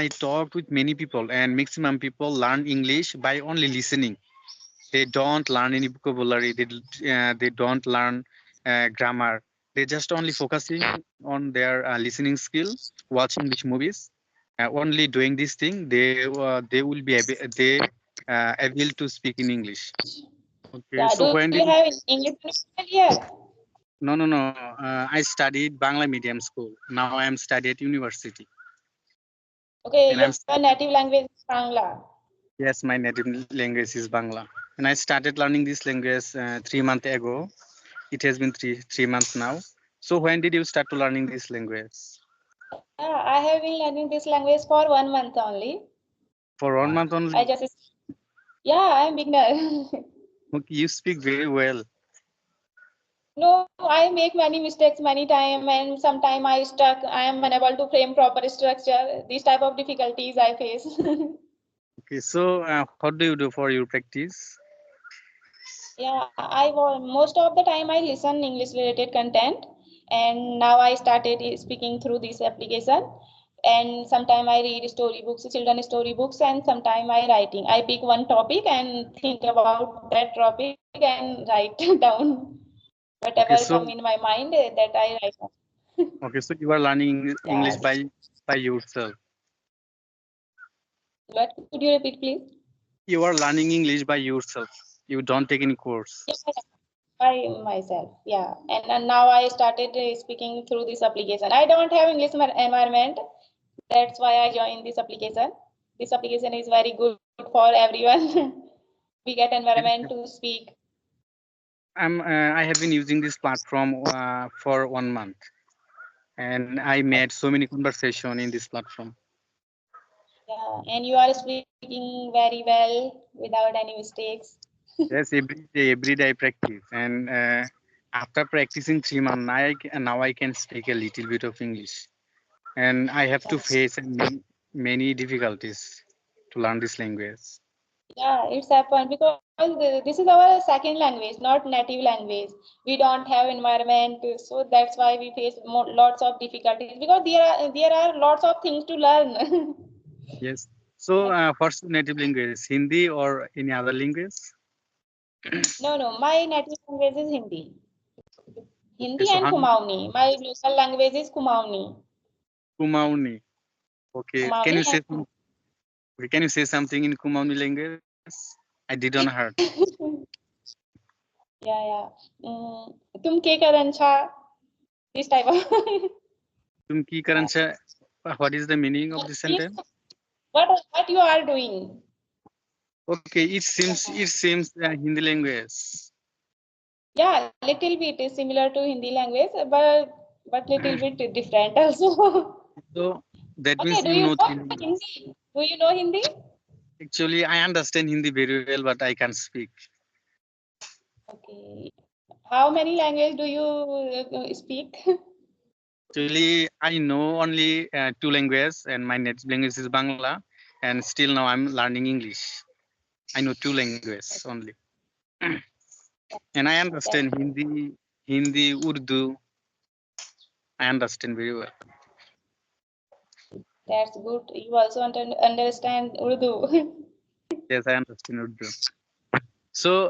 I talked with many people, and maximum people learn English by only listening. They don't learn any vocabulary. They don't learn grammar. They just only focusing on their listening skill, watching English movies. Only doing this thing, they will be able to speak in English. Okay, Yeah, so do when you did have English medium here? no. I studied Bangla medium school. Now I am studying at university, Okay, and I'm your native language is Bangla. yes, my native language is Bangla, and I started learning this language 3 months ago. It has been three months now. So when did you start to learning this language? Yeah, I have been learning this language for 1 month only. For 1 month I only. just, yeah, I'm beginner. Okay, you speak very well. No, I make many mistakes many time, and sometime I stuck. I am unable to frame proper structure. These type of difficulties I face. Okay, so what do you do for your practice? Yeah, most of the time I listen English related content, and now I started speaking through this application. And sometime I read storybooks, children storybooks, and sometime I writing. I pick one topic and think about that topic and write down whatever Okay, come so in my mind that I write down. okay, so you are learning Yeah. English by yourself. What could you repeat, please? You are learning English by yourself. You don't take any course. Yeah, by myself. Yeah, and now I started speaking through this application. I don't have English environment. That's why I joined this application. This application is very good for everyone. We get environment Yes, to speak. I have been using this platform for 1 month, and I made so many conversation in this platform. Yeah, and you are speaking very well without any mistakes. Yes, every day I practice, and after practicing 3 months, now I can speak a little bit of English, and I have to face many difficulties to learn this language. Yeah, it's happened because this is our second language, not native language. We don't have environment, so that's why we face lots of difficulties because there are lots of things to learn. Yes. So, what's your native language? Hindi or any other language? No, no, my native language is Hindi. Okay, Hindi so and how Kumaoni. My local language is Kumaoni. Kumaoni. Okay, Kumaoni and can you say something in Kumaoni language? I didn't heard. yeah, yeah. Tum ke karan cha? This type of. Tum ki karan cha? What is the meaning of this Means sentence? what you are doing? Okay, it seems Hindi language. Yeah, little bit is similar to Hindi language, but little bit different also. So that Okay, means do you you know know Hindi. Hindi? Do you know Hindi? Actually, I understand Hindi very well, but I can't speak. Okay. How many language do you speak? Actually, I know only two languages, and my native language is Bangla, and still now I'm learning English. I know two languages only, and I That's understand Hindi, Urdu. I understand very well. that's good. You also understand Urdu. Yes, I understand Urdu. So,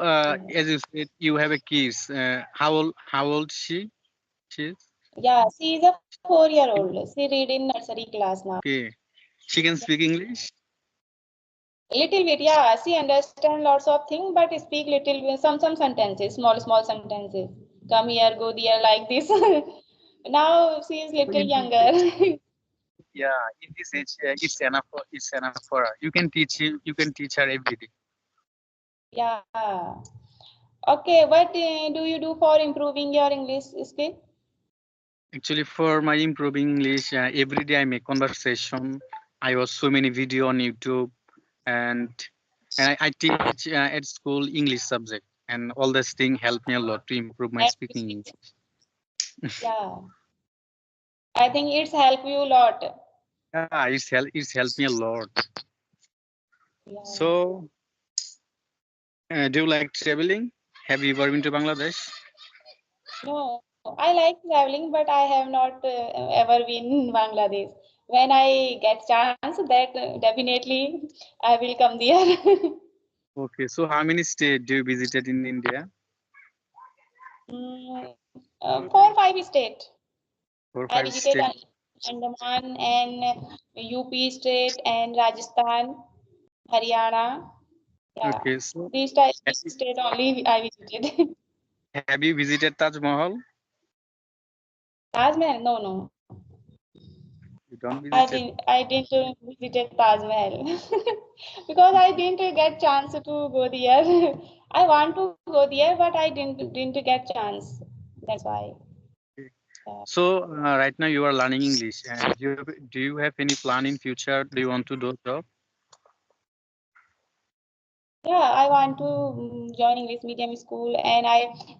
as you said, you have a kids. How old she is? Yeah, she is a 4-year-old. She read in nursery class now. Okay, she can speak English. Little bit, yeah. She understand lots of things, but speak little bit, some sentences, small sentences. Come here, go there, like this. Now she is So little in this younger. age, yeah, in this age, it's enough. It's enough for her. You can teach her every day. Yeah. Okay, what do you do for improving your English skill? Actually, for my improving English, every day I make conversation. I watch so many video on YouTube, and I teach at school English subject, and all this thing help me a lot to improve my And you speaking speak. English. Yeah, I think it's help you a lot. Yeah, it's helped me a lot. Yeah. So, do you like traveling? Have you ever been to Bangladesh? No, I like traveling, but I have not ever been in Bangladesh. when I get chance, that definitely I will come there. Okay, so how many states do you visited in India? Mm, 4 5 state. Four, I five visited states. Andaman and UP state and Rajasthan, Haryana. Yeah, Okay, so have these state only I visited. have you visited Taj Mahal? Taj Mahal? No, no. You don't visited. I didn't visit Taj Mahal because I didn't get chance to go there. I want to go there, but I didn't get chance. That's why. Okay. Yeah. So right now you are learning English, and do you have any plan in future? Do you want to do job? Yeah, I want to join English medium school, and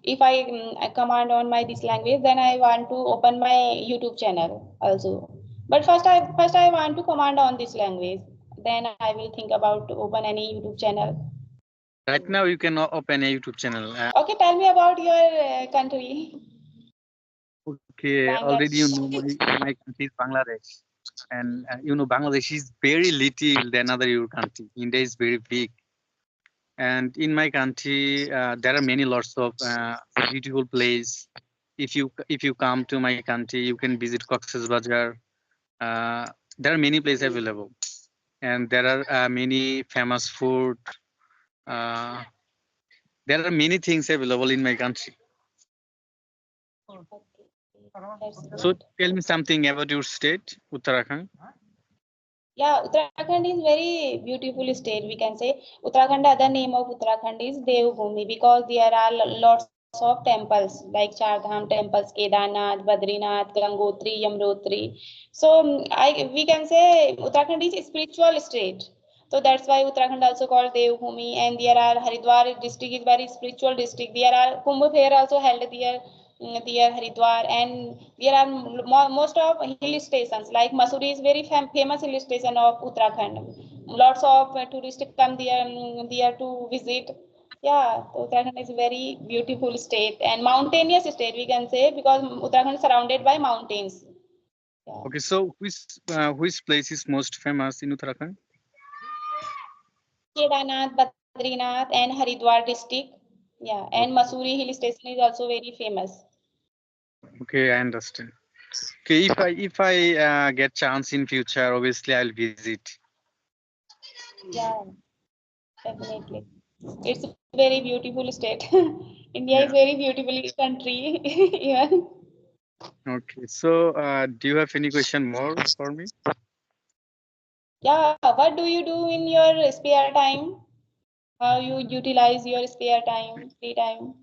if I command on my this language, then I want to open my YouTube channel also. But first I want to command on this language. Then I will think about to open any YouTube channel. Right now you can open a YouTube channel. Okay, tell me about your country Okay, already you language. know my country is Bangladesh, and you know Bangladesh is very little than other your country. India is very big, and in my country there are many lots of beautiful place. If you come to my country, you can visit Cox's Bazar. Uh, there are many places available, and there are many famous food. Uh, there are many things available in my country. Okay, that's So good. tell me something about your state, Uttarakhand. Yeah, Uttarakhand is very beautiful state. We can say Uttarakhand. Other name of Uttarakhand is Devbhoomi because there are lots of temples like Char Dham temples, Kedarnath, Badrinath, Gangotri, Yamnotri. So we can say Uttarakhand is a spiritual state. So that's why Uttarakhand also called Devbhoomi. And there are Haridwar district is very spiritual district. There are Kumbh Fair also held there. There Haridwar, and there are most of hill stations like Masuri is very famous hill station of Uttarakhand. Lots of tourists come there to visit. Yeah, so Uttarakhand is a very beautiful state and mountainous state we can say because Uttarakhand is surrounded by mountains. Yeah. Okay, so which place is most famous in Uttarakhand? Kedarnath, Badrinath, and Haridwar district. Yeah, and Masuri hill station is also very famous. Okay, I understand. Okay, if I get chance in future, obviously I'll visit. Yeah, definitely. It's a very beautiful state. India is Yeah. very beautiful country. Even. Okay. So, do you have any question more for me? Yeah, what do you do in your spare time? How you utilize your spare time, free time?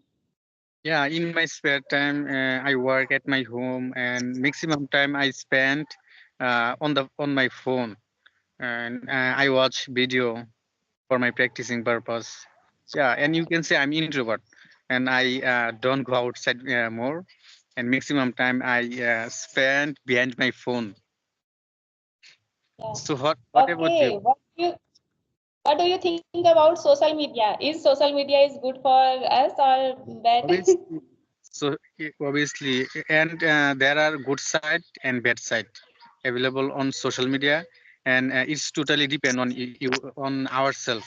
Yeah, in my spare time, I work at my home, and maximum time I spend on my phone, and I watch video for my practicing purpose. Yeah, and you can say I'm introvert, and I don't go outside more, and maximum time I spend behind my phone. Yeah. So what about you? Okay. What do you think about social media? Is social media is good for us or bad? Obviously, obviously, and there are good side and bad side available on social media, and it's totally depend on you on ourselves.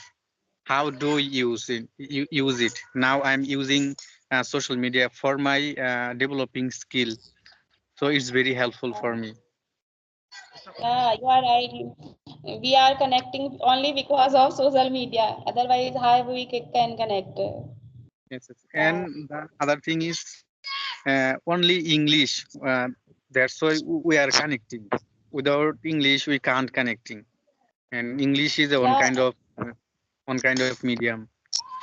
How do we use it? Now I'm using social media for my developing skill, so it's very helpful for me. Yeah, you are right. We are connecting only because of social media. Otherwise, how we can connect? Yes, yes. Yeah, And the other thing is only English. That's why we are connecting. Without English, we can't connecting. And English is the yeah. one kind of medium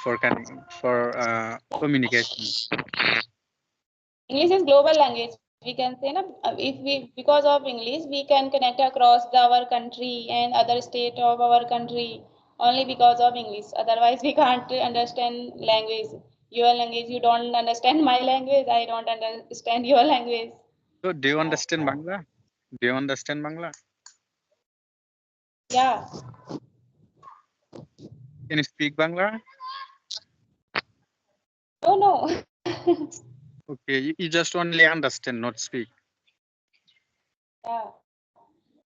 for communication. English is global language. We can say, na, if we because of English, we can connect across our country and other state of our country only because of English. Otherwise, we can't understand language. Your language, you don't understand my language. I don't understand your language. So, do you understand Bangla? Do you understand Bangla? Yeah. Can you speak Bangla? Oh no. Okay, you just only understand, not speak. Yeah.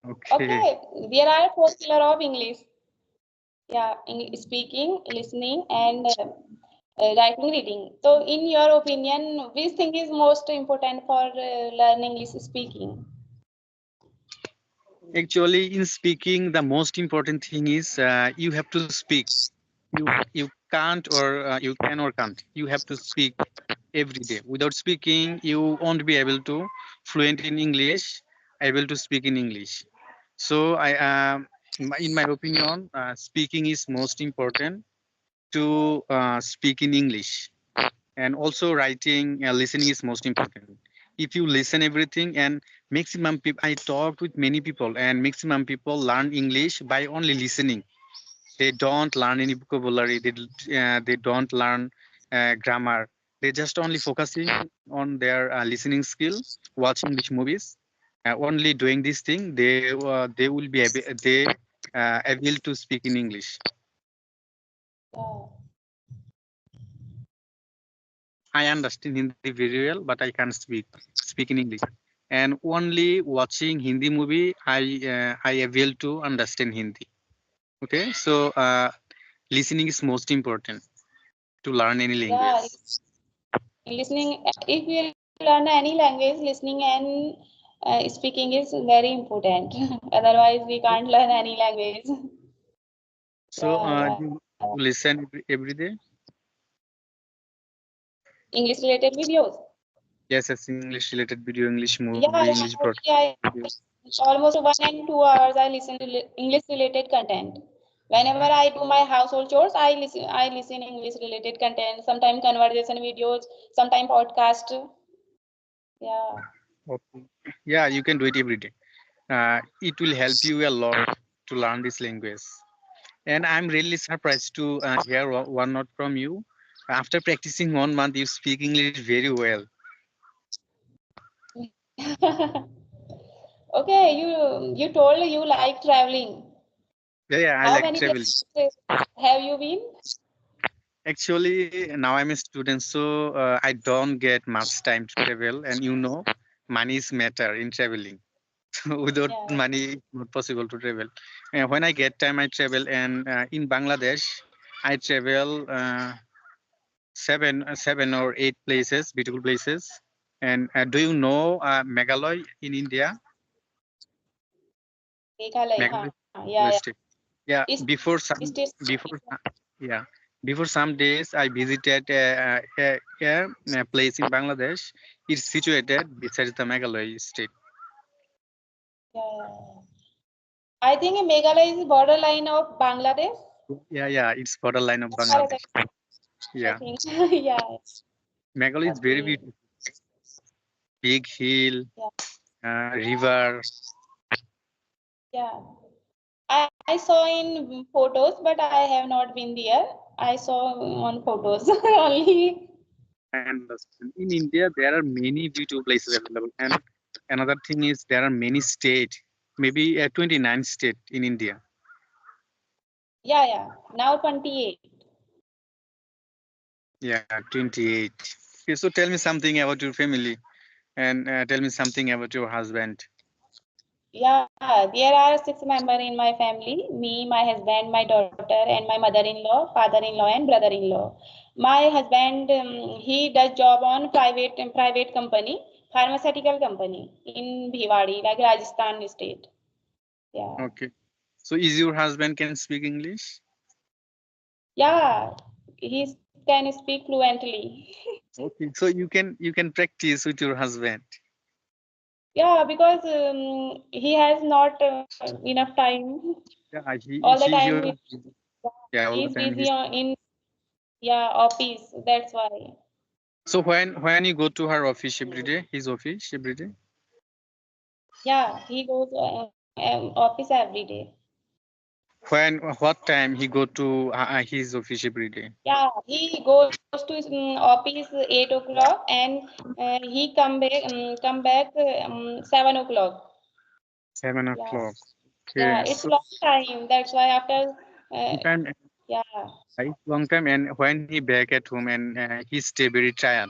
Okay. Okay, there are four pillars of English. Yeah, speaking, listening, and writing, reading. So, in your opinion, which thing is most important for learning English speaking? Actually, in speaking, the most important thing is you have to speak. You can't you can or can't. You have to speak every day. Without speaking, you won't be able to fluent in English, able to speak in English. So in my opinion, speaking is most important to speak in English, and also writing, listening is most important. If you listen everything, and maximum people, I talked with many people, and maximum people learn English by only listening. They don't learn any vocabulary. They don't learn grammar. They just only focusing on their listening skill, watching English movies, only doing this thing. They will be able to speak in English. Yeah, I understand Hindi very well, but I can't speak in English. And only watching Hindi movie, I able to understand Hindi. Okay, so listening is most important to learn any yeah. language. Listening, if we learn any language, listening and speaking is very important. Otherwise, we can't learn any language. So Yeah, you yeah. listen every day. English related videos. Yes, yes, English related video, English Yeah, movie, yeah. English Only broadcast I videos. almost 1 and 2 hours I listen to English related content. Whenever I do my household chores, I listen English related content. Sometimes conversation videos, sometimes podcast. Yeah, Okay. Yeah, you can do it every day. It will help you a lot to learn this language. And I'm really surprised to hear one note from you. After practicing 1 month, you speak English very well. okay. You told you like traveling. Yeah, yeah, I How like many traveling. places have you been? Actually, now I'm a student, so I don't get much time to travel. And money is matter in traveling. Without Yeah, money, it's not possible to travel. And when I get time, I travel. And in Bangladesh, I travel seven or eight places, beautiful places. And do you know Meghalaya in India? Meghalaya. Meghalaya Huh? Yeah, yeah. state. Yeah, East, East is yeah, before some days I visited a place in Bangladesh. It's situated beside the Meghalaya state. yeah, yeah. I think Meghalaya is borderline of Bangladesh. Yeah, yeah, it's borderline of As far as Bangladesh. I Yeah, think. Yeah. Meghalaya is very Okay. beautiful. Big hill, Yeah. river, Yeah. I saw in photos, but I have not been there. I saw on photos only. and in India there are many beautiful places available. And another thing is there are many states, maybe 29 state in India. Yeah, yeah. Now 28. Yeah, 28. Okay, so tell me something about your family, and tell me something about your husband. Yeah, there are 6 members in my family, me, my husband, my daughter, and my mother-in-law, father-in-law, and brother-in-law. My husband, he does job on private company, pharmaceutical company in Bhiwadi, like Rajasthan state. Yeah, Okay. So is your husband can speak English? yeah, he can speak fluently. Okay. So you can practice with your husband. Yeah, because he has not enough time. Yeah, All the he time, was yeah, all the he's time busy he's. in yeah office. That's why. So when you go to her office every day, his office every day. Yeah, he goes office every day. What time he go to his office every day? Yeah, he goes to his office 8 o'clock and he come back 7 o'clock. 7 o'clock. Yeah, Okay. yeah, So it's long time. That's why after long uh, time, yeah, right? Long time. And when he back at home and he stay very tired.